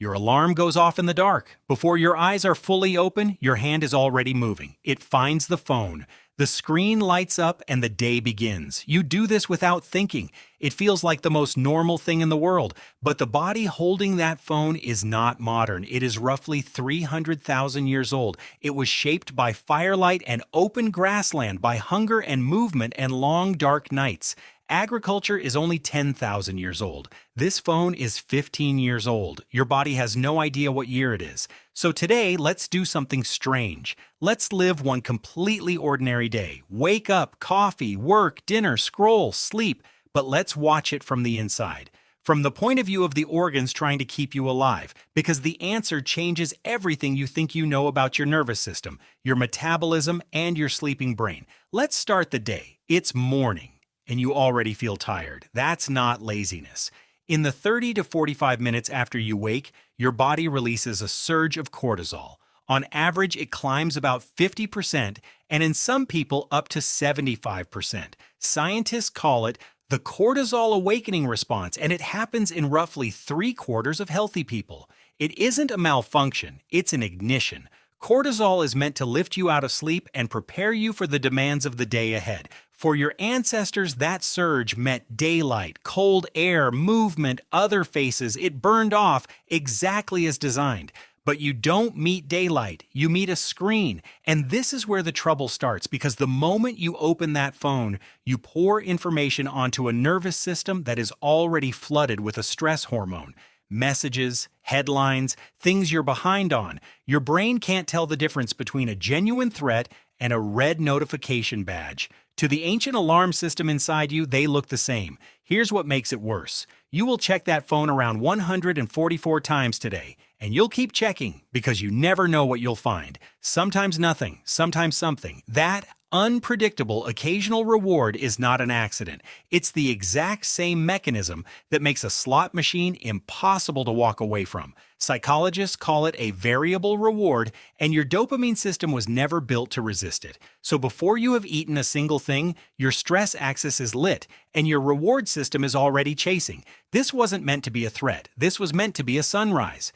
Your alarm goes off in the dark. Before your eyes are fully open, your hand is already moving. It finds the phone. The screen lights up and the day begins. You do this without thinking. It feels like the most normal thing in the world, but the body holding that phone is not modern. It is roughly 300,000 years old. It was shaped by firelight and open grassland, by hunger and movement and long dark nights. Agriculture is only 10,000 years old. This phone is 15 years old. Your body has no idea what year it is. So today, let's do something strange. Let's live one completely ordinary day. Wake up, coffee, work, dinner, scroll, sleep, but let's watch it from the inside. From the point of view of the organs trying to keep you alive, because the answer changes everything you think you know about your nervous system, your metabolism, and your sleeping brain. Let's start the day. It's morning, and you already feel tired. That's not laziness. In the 30 to 45 minutes after you wake, your body releases a surge of cortisol. On average, it climbs about 50%, and in some people up to 75%. Scientists call it the cortisol awakening response, and it happens in roughly 3/4 of healthy people. It isn't a malfunction, it's an ignition. Cortisol is meant to lift you out of sleep and prepare you for the demands of the day ahead. For your ancestors, that surge meant daylight, cold air, movement, other faces. It burned off exactly as designed. But you don't meet daylight, you meet a screen. And this is where the trouble starts, because the moment you open that phone, you pour information onto a nervous system that is already flooded with a stress hormone. Messages, headlines, things you're behind on. Your brain can't tell the difference between a genuine threat and a red notification badge. To the ancient alarm system inside you, they look the same. Here's what makes it worse. You will check that phone around 144 times today, and you'll keep checking because you never know what you'll find. Sometimes nothing, sometimes something. That unpredictable occasional reward is not an accident. It's the exact same mechanism that makes a slot machine impossible to walk away from. Psychologists call it a variable reward, and your dopamine system was never built to resist it. So before you have eaten a single thing, your stress axis is lit, and your reward system is already chasing. This wasn't meant to be a threat. This was meant to be a sunrise.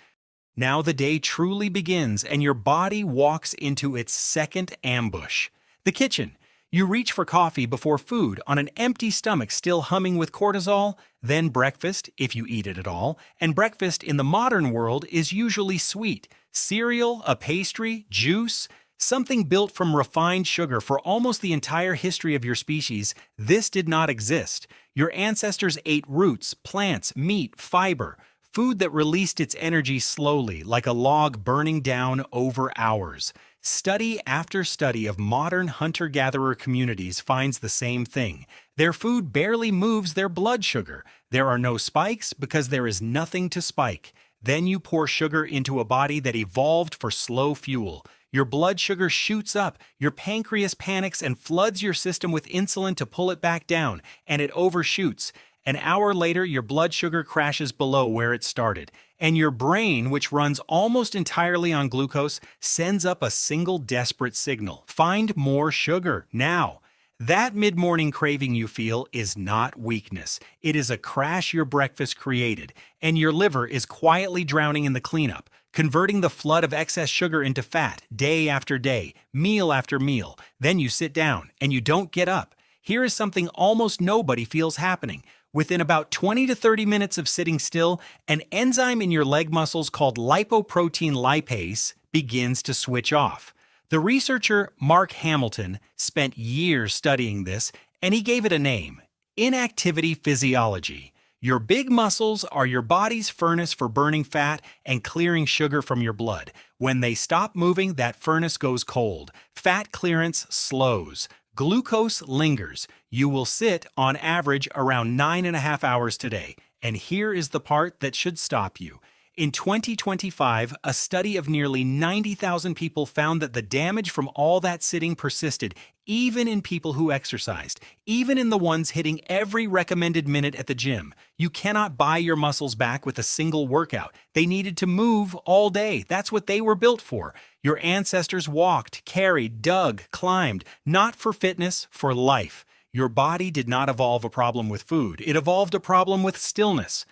Now the day truly begins, and your body walks into its second ambush. The kitchen. You reach for coffee before food on an empty stomach still humming with cortisol, then breakfast, if you eat it at all, and breakfast in the modern world is usually sweet. Cereal, a pastry, juice, something built from refined sugar. For almost the entire history of your species, this did not exist. Your ancestors ate roots, plants, meat, fiber, food that released its energy slowly, like a log burning down over hours. Study after study of modern hunter-gatherer communities finds the same thing. Their food barely moves their blood sugar. There are no spikes because there is nothing to spike. Then you pour sugar into a body that evolved for slow fuel. Your blood sugar shoots up, your pancreas panics and floods your system with insulin to pull it back down, and it overshoots. An hour later, your blood sugar crashes below where it started, and your brain, which runs almost entirely on glucose, sends up a single desperate signal. Find more sugar, now. That mid-morning craving you feel is not weakness. It is a crash your breakfast created, and your liver is quietly drowning in the cleanup, converting the flood of excess sugar into fat, day after day, meal after meal. Then you sit down, and you don't get up. Here is something almost nobody feels happening. Within about 20 to 30 minutes of sitting still, an enzyme in your leg muscles called lipoprotein lipase begins to switch off. The researcher Mark Hamilton spent years studying this, and he gave it a name: inactivity physiology. Your big muscles are your body's furnace for burning fat and clearing sugar from your blood. When they stop moving, that furnace goes cold. Fat clearance slows. Glucose lingers. You will sit, on average, around 9.5 hours today. And here is the part that should stop you. In 2025, a study of nearly 90,000 people found that the damage from all that sitting persisted, even in people who exercised, even in the ones hitting every recommended minute at the gym. You cannot buy your muscles back with a single workout. They needed to move all day. That's what they were built for. Your ancestors walked, carried, dug, climbed, not for fitness, for life. Your body did not evolve a problem with food. It evolved a problem with stillness.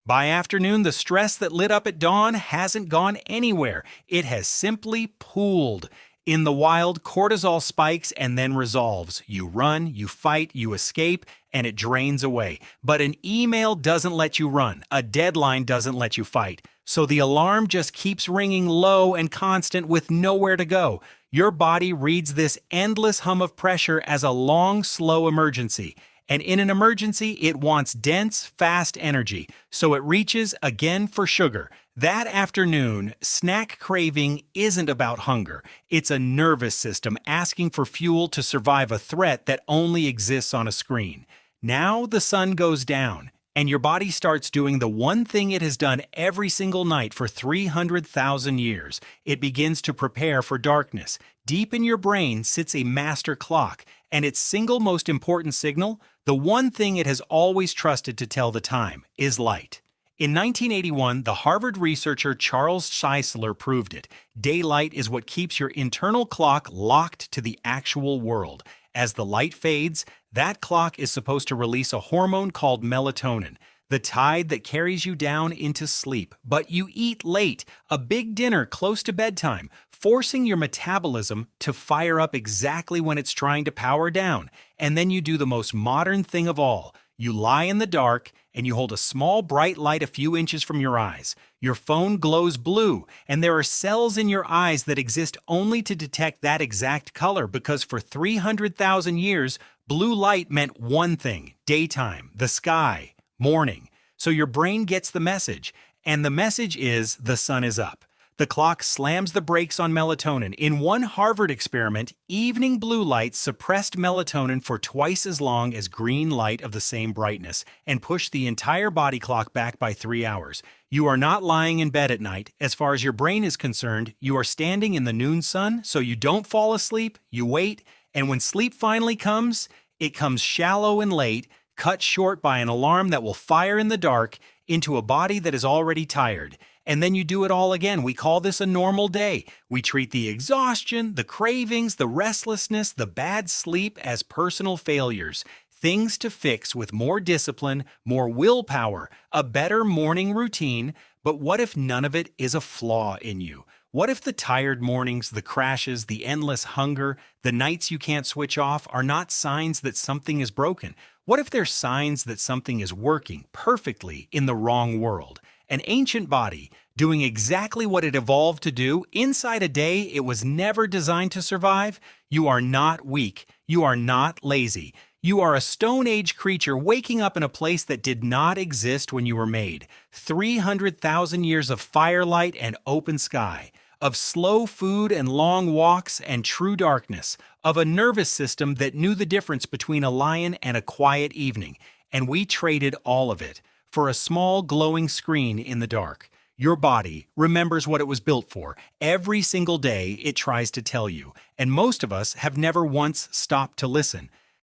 By afternoon, the stress that lit up at dawn hasn't gone anywhere. It has simply pooled. In the wild, cortisol spikes and then resolves. You run, you fight, you escape, and it drains away. But an email doesn't let you run. A deadline doesn't let you fight. So the alarm just keeps ringing low and constant with nowhere to go. Your body reads this endless hum of pressure as a long, slow emergency. And in an emergency, it wants dense, fast energy, so it reaches again for sugar. That afternoon, snack craving isn't about hunger. It's a nervous system asking for fuel to survive a threat that only exists on a screen. Now the sun goes down, and your body starts doing the one thing it has done every single night for 300,000 years. It begins to prepare for darkness. Deep in your brain sits a master clock, and its single most important signal, the one thing it has always trusted to tell the time, is light. In 1981, the Harvard researcher Charles Czeisler proved it. Daylight is what keeps your internal clock locked to the actual world. As the light fades, that clock is supposed to release a hormone called melatonin, the tide that carries you down into sleep. But you eat late, a big dinner close to bedtime, forcing your metabolism to fire up exactly when it's trying to power down. And then you do the most modern thing of all. You lie in the dark and you hold a small bright light a few inches from your eyes. Your phone glows blue, and there are cells in your eyes that exist only to detect that exact color because for 300,000 years, blue light meant one thing: daytime, the sky, morning. So your brain gets the message, and the message is the sun is up. The clock slams the brakes on melatonin. In one Harvard experiment, evening blue light suppressed melatonin for twice as long as green light of the same brightness and pushed the entire body clock back by 3 hours. You are not lying in bed at night. As far as your brain is concerned, you are standing in the noon sun, so you don't fall asleep, you wait, and when sleep finally comes, it comes shallow and late, cut short by an alarm that will fire in the dark into a body that is already tired. And then you do it all again. We call this a normal day. We treat the exhaustion, the cravings, the restlessness, the bad sleep as personal failures. Things to fix with more discipline, more willpower, a better morning routine. But what if none of it is a flaw in you? What if the tired mornings, the crashes, the endless hunger, the nights you can't switch off are not signs that something is broken? What if they're signs that something is working perfectly in the wrong world? An ancient body doing exactly what it evolved to do inside a day it was never designed to survive? You are not weak. You are not lazy. You are a Stone Age creature waking up in a place that did not exist when you were made. 300,000 years of firelight and open sky, of slow food and long walks and true darkness, of a nervous system that knew the difference between a lion and a quiet evening. And we traded all of it for a small glowing screen in the dark. Your body remembers what it was built for. Every single day it tries to tell you, and most of us have never once stopped to listen.